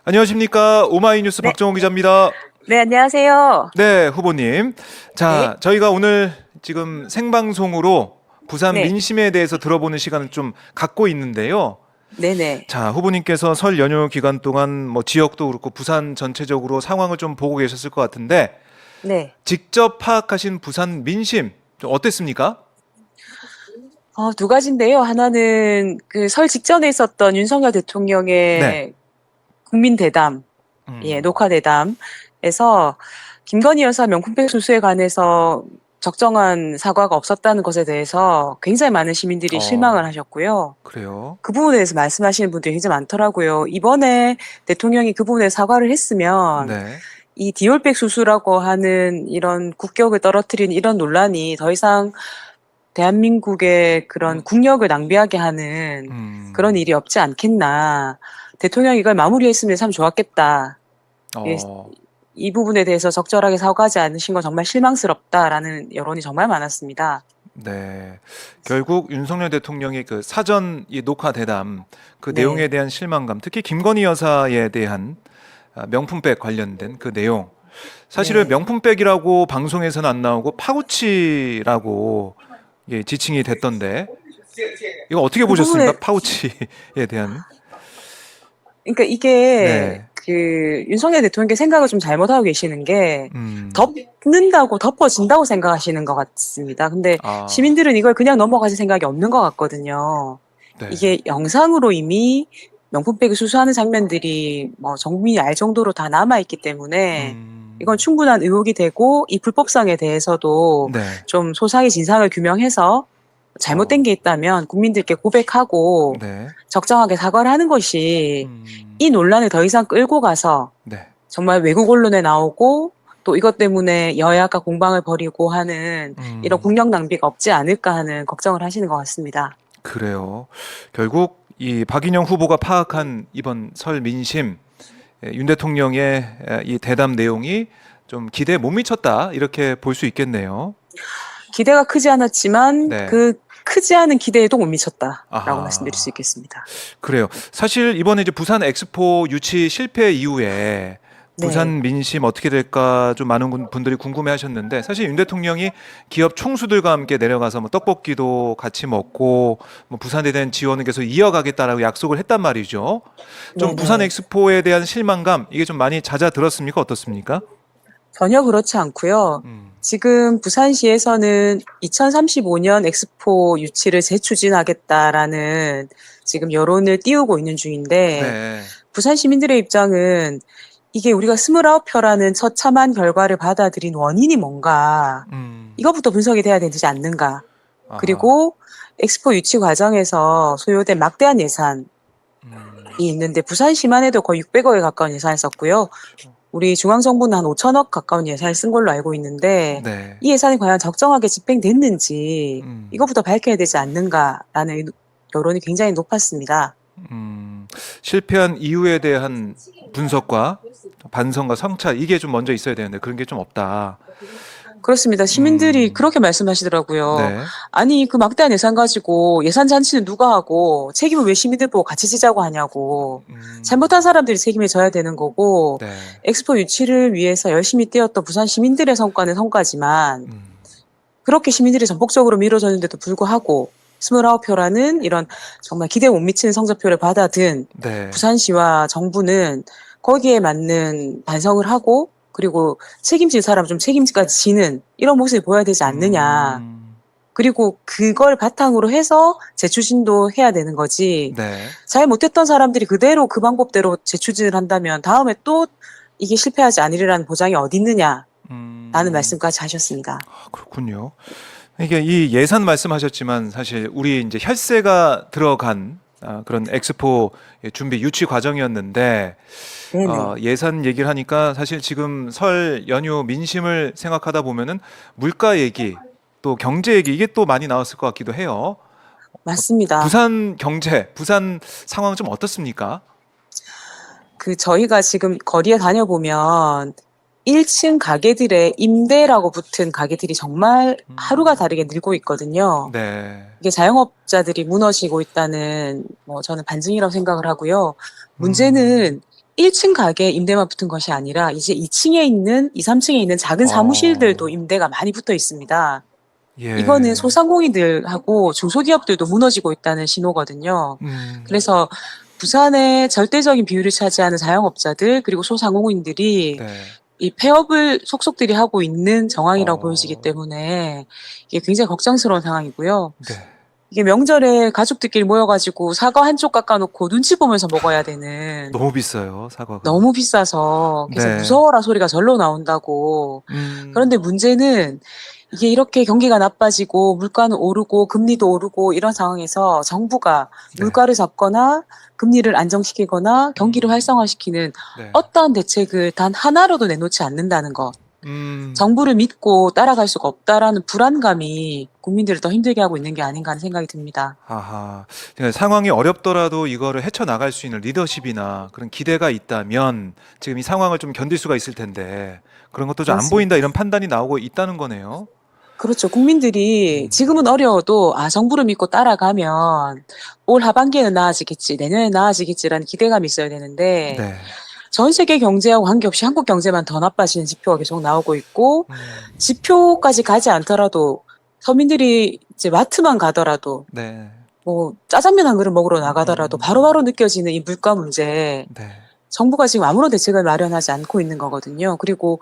안녕하십니까. 오마이뉴스 네, 박정호 기자입니다. 네, 안녕하세요. 네, 후보님. 네, 자, 저희가 오늘 지금 생방송으로 부산 네, 민심에 대해서 들어보는 시간을 좀 갖고 있는데요. 네네. 자, 후보님께서 설 연휴 기간 동안 뭐 지역도 그렇고 부산 전체적으로 상황을 좀 보고 계셨을 것 같은데 네. 직접 파악하신 부산 민심 좀 어땠습니까? 두 가지인데요. 하나는 그 설 직전에 있었던 윤석열 네. 대통령의 국민 대담, 예, 음. 녹화 대담에서 김건희 여사 명품백 수수에 관해서 적정한 사과가 없었다는 것에 대해서 굉장히 많은 시민들이 실망을 어, 하셨고요. 그래요? 그 부분에 대해서 말씀하시는 분들이 굉장히 많더라고요. 이번에 대통령이 그 부분에 사과를 했으면 네. 이 디올백 수수라고 하는 이런 국격을 떨어뜨린 이런 논란이 더 이상 대한민국의 그런 국력을 낭비하게 하는 그런 음. 일이 없지 않겠나. 대통령이 이걸 마무리했으면 참 좋았겠다. 예, 어. 이 부분에 대해서 적절하게 사과하지 않으신 건 정말 실망스럽다라는 여론이 정말 많았습니다. 네. 결국 윤석열 대통령의 그 사전 이 녹화 대담 그 내용에 네, 대한 실망감, 특히 김건희 여사에 대한 명품백 관련된 그 내용. 사실은 네. 명품백이라고 방송에서는 안 나오고 파우치라고 예, 지칭이 됐던데 이거 어떻게 그 보셨습니까? 부분에, 파우치에 대한. 그러니까 이게 네. 그 윤석열 대통령께 생각을 좀 잘못하고 계시는 게 음. 덮는다고 덮어진다고 생각하시는 것 같습니다. 근데 아, 시민들은 이걸 그냥 넘어가실 생각이 없는 것 같거든요. 네. 이게 영상으로 이미 명품백을 수수하는 장면들이 뭐 전 국민이 알 정도로 다 남아있기 때문에 이건 음. 충분한 의혹이 되고 이 불법성에 대해서도 네. 좀 소상히 진상을 규명해서 잘못된 어. 게 있다면 국민들께 고백하고 네. 적정하게 사과를 하는 것이 음. 이 논란을 더 이상 끌고 가서 네. 정말 외국 언론에 나오고 또 이것 때문에 여야가 공방을 벌이고 하는 이런 음. 국력 낭비가 없지 않을까 하는 걱정을 하시는 것 같습니다. 그래요. 결국 이 박인영 후보가 파악한 이번 설 민심, 윤 대통령의 이 대담 내용이 좀 기대에 못 미쳤다 이렇게 볼 수 있겠네요. 기대가 크지 않았지만 네. 그 크지 않은 기대에도 못 미쳤다라고 말씀드릴 수 아하. 있겠습니다. 그래요. 사실 이번에 이제 부산 엑스포 유치 실패 이후에 네. 부산 민심 어떻게 될까 좀 많은 분들이 궁금해하셨는데 사실 윤 대통령이 기업 총수들과 함께 내려가서 뭐 떡볶이도 같이 먹고 뭐 부산에 대한 지원을 계속 이어가겠다라고 약속을 했단 말이죠. 좀 부산 네네. 엑스포에 대한 실망감 이게 좀 많이 잦아들었습니까? 어떻습니까? 전혀 그렇지 않고요. 음. 지금 부산시에서는 2035년 엑스포 유치를 재추진하겠다라는 지금 여론을 띄우고 있는 중인데 네. 부산 시민들의 입장은 이게 우리가 29표라는 처참한 결과를 받아들인 원인이 뭔가 음. 이것부터 분석이 돼야 되지 않는가. 아하. 그리고 엑스포 유치 과정에서 소요된 막대한 예산이 음. 있는데 부산시만 해도 거의 600억에 가까운 예산을 썼고요. 우리 중앙정부는 한 5천억 가까운 예산을 쓴 걸로 알고 있는데 네. 이 예산이 과연 적정하게 집행됐는지 음. 이것부터 밝혀야 되지 않는가라는 여론이 굉장히 높았습니다. 실패한 이유에 대한 분석과 반성과 성찰 이게 좀 먼저 있어야 되는데 그런 게 좀 없다. 그렇습니다. 시민들이 음. 그렇게 말씀하시더라고요. 네. 아니, 그 막대한 예산 가지고 예산 잔치는 누가 하고 책임을 왜 시민들 보고 같이 지자고 하냐고. 잘못한 음. 사람들이 책임을 져야 되는 거고, 네. 엑스포 유치를 위해서 열심히 뛰었던 부산 시민들의 성과는 성과지만, 음. 그렇게 시민들이 전폭적으로 밀어줬는데도 불구하고, 29표라는 이런 정말 기대에 못 미치는 성적표를 받아든 네. 부산시와 정부는 거기에 맞는 반성을 하고, 그리고 책임질 사람 좀 책임까지 지는 이런 모습을 보여야 되지 않느냐. 음. 그리고 그걸 바탕으로 해서 재추진도 해야 되는 거지. 네. 잘 못했던 사람들이 그대로 그 방법대로 재추진을 한다면 다음에 또 이게 실패하지 않으리라는 보장이 어디 있느냐라는 음. 말씀까지 하셨습니다. 그렇군요. 이게 이 예산 말씀하셨지만 사실 우리 이제 혈세가 들어간 그런 엑스포 준비 유치 과정이었는데 네네. 예산 얘기를 하니까 사실 지금 설 연휴 민심을 생각하다 보면은 물가 얘기 또 경제 얘기 이게 또 많이 나왔을 것 같기도 해요. 맞습니다. 부산 경제, 부산 상황은 좀 어떻습니까? 그 저희가 지금 거리에 다녀보면 1층 가게들의 임대라고 붙은 가게들이 정말 하루가 음. 다르게 늘고 있거든요. 네. 이게 자영업자들이 무너지고 있다는 뭐 저는 반증이라고 생각을 하고요. 음. 문제는 1층 가게 임대만 붙은 것이 아니라 이제 2층에 있는, 2, 3층에 있는 작은 사무실들도 어. 임대가 많이 붙어 있습니다. 이거는 예. 소상공인들하고 중소기업들도 무너지고 있다는 신호거든요. 음. 그래서 부산의 절대적인 비율을 차지하는 자영업자들 그리고 소상공인들이 네. 이 폐업을 속속들이 하고 있는 정황이라고 보여지기 어. 때문에 이게 굉장히 걱정스러운 상황이고요. 네. 이게 명절에 가족들끼리 모여가지고 사과 한쪽 깎아놓고 눈치 보면서 먹어야 되는, 너무 비싸요, 사과가. 너무 비싸서 그래서 네. 무서워라 소리가 절로 나온다고. 그런데 문제는 이게 이렇게 경기가 나빠지고 물가는 오르고 금리도 오르고 이런 상황에서 정부가 네. 물가를 잡거나 금리를 안정시키거나 경기를 활성화시키는 네. 어떠한 대책을 단 하나로도 내놓지 않는다는 것. 음. 정부를 믿고 따라갈 수가 없다라는 불안감이 국민들을 더 힘들게 하고 있는 게 아닌가 하는 생각이 듭니다. 아하. 그러니까 상황이 어렵더라도 이거를 헤쳐나갈 수 있는 리더십이나 그런 기대가 있다면 지금 이 상황을 좀 견딜 수가 있을 텐데 그런 것도 좀 안 그렇습니다. 보인다 이런 판단이 나오고 있다는 거네요. 그렇죠. 국민들이 지금은 어려워도 정부를 믿고 따라가면 올 하반기에는 나아지겠지, 내년에 나아지겠지라는 기대감이 있어야 되는데 네. 전 세계 경제하고 관계없이 한국 경제만 더 나빠지는 지표가 계속 나오고 있고 음. 지표까지 가지 않더라도 서민들이 이제 마트만 가더라도 네. 뭐 짜장면 한 그릇 먹으러 나가더라도 바로바로 느껴지는 이 물가 문제, 네. 정부가 지금 아무런 대책을 마련하지 않고 있는 거거든요. 그리고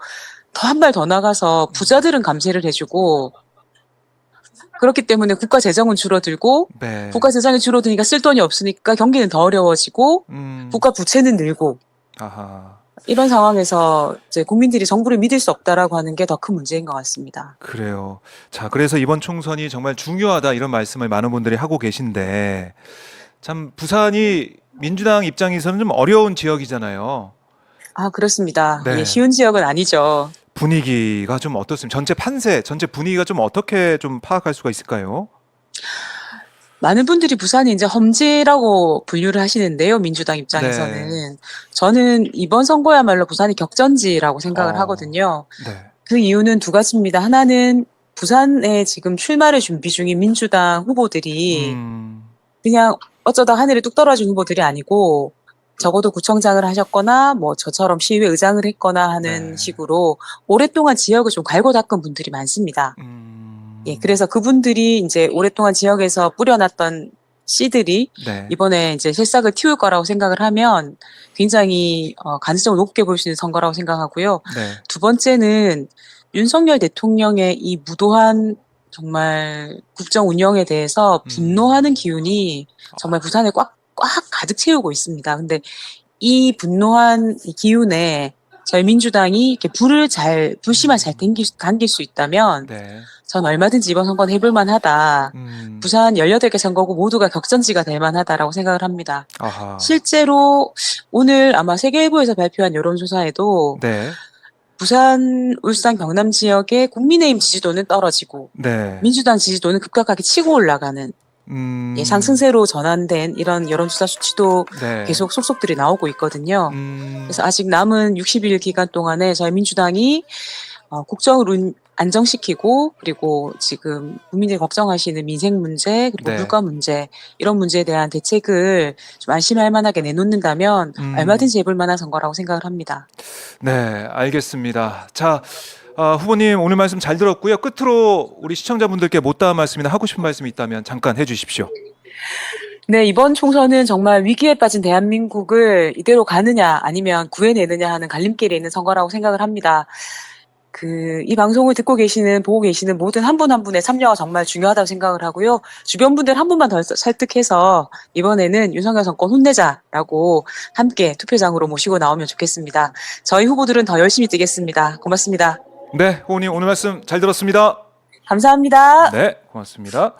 더 한 발 더 나가서 부자들은 감세를 해주고 그렇기 때문에 국가 재정은 줄어들고 네. 국가 재정이 줄어드니까 쓸 돈이 없으니까 경기는 더 어려워지고 국가 부채는 늘고 아하. 이런 상황에서 이제 국민들이 정부를 믿을 수 없다라고 하는 게 더 큰 문제인 것 같습니다. 그래요. 자, 그래서 이번 총선이 정말 중요하다 이런 말씀을 많은 분들이 하고 계신데 참 부산이 민주당 입장에서는 좀 어려운 지역이잖아요. 그렇습니다. 네. 예, 쉬운 지역은 아니죠. 분위기가 좀 어떻습니까? 전체 판세, 전체 분위기가 좀 어떻게 좀 파악할 수가 있을까요? 많은 분들이 부산이 이제 험지라고 분류를 하시는데요, 민주당 입장에서는. 네. 저는 이번 선거야말로 부산이 격전지라고 생각을 하거든요. 네. 그 이유는 두 가지입니다. 하나는 부산에 지금 출마를 준비 중인 민주당 후보들이 그냥 어쩌다 하늘에 뚝 떨어진 후보들이 아니고 적어도 구청장을 하셨거나 뭐 저처럼 시의회 의장을 했거나 하는 네. 식으로 오랫동안 지역을 좀 갈고 닦은 분들이 많습니다. 예, 그래서 그분들이 이제 오랫동안 지역에서 뿌려놨던 씨들이 네. 이번에 이제 새싹을 틔울 거라고 생각을 하면 굉장히 가능성을 높게 볼 수 있는 선거라고 생각하고요. 네. 두 번째는 윤석열 대통령의 이 무도한 정말 국정 운영에 대해서 분노하는 기운이 정말 부산을 꽉 가득 채우고 있습니다. 근데 이 분노한 이 기운에 저희 민주당이 이렇게 불씨만 잘 당길 수 있다면 네. 전 얼마든지 이번 선거는 해볼 만하다. 부산 18개 선거구 모두가 격전지가 될 만하다라고 생각을 합니다. 아하. 실제로 오늘 아마 세계일보에서 발표한 여론조사에도 네. 부산, 울산, 경남 지역의 국민의힘 지지도는 떨어지고 네. 민주당 지지도는 급격하게 치고 올라가는 상승세로 전환된 이런 여론조사 수치도 네. 계속 속속들이 나오고 있거든요. 그래서 아직 남은 60일 기간 동안에 저희 민주당이 국정을 안정시키고 그리고 지금 국민들이 걱정하시는 민생 문제 그리고 네. 물가 문제 이런 문제에 대한 대책을 좀 안심할 만하게 내놓는다면 얼마든지 해볼 만한 선거라고 생각을 합니다. 네, 알겠습니다. 자, 후보님 오늘 말씀 잘 들었고요. 끝으로 우리 시청자분들께 못다한 말씀이나 하고 싶은 말씀이 있다면 잠깐 해주십시오. 네, 이번 총선은 정말 위기에 빠진 대한민국을 이대로 가느냐 아니면 구해내느냐 하는 갈림길에 있는 선거라고 생각을 합니다. 이 방송을 듣고 계시는, 보고 계시는 모든 한 분 한 분의 참여가 정말 중요하다고 생각을 하고요. 주변 분들 한 분만 더 설득해서 이번에는 윤석열 정권 혼내자라고 함께 투표장으로 모시고 나오면 좋겠습니다. 저희 후보들은 더 열심히 뛰겠습니다. 고맙습니다. 네, 후보님 오늘 말씀 잘 들었습니다. 감사합니다. 네, 고맙습니다.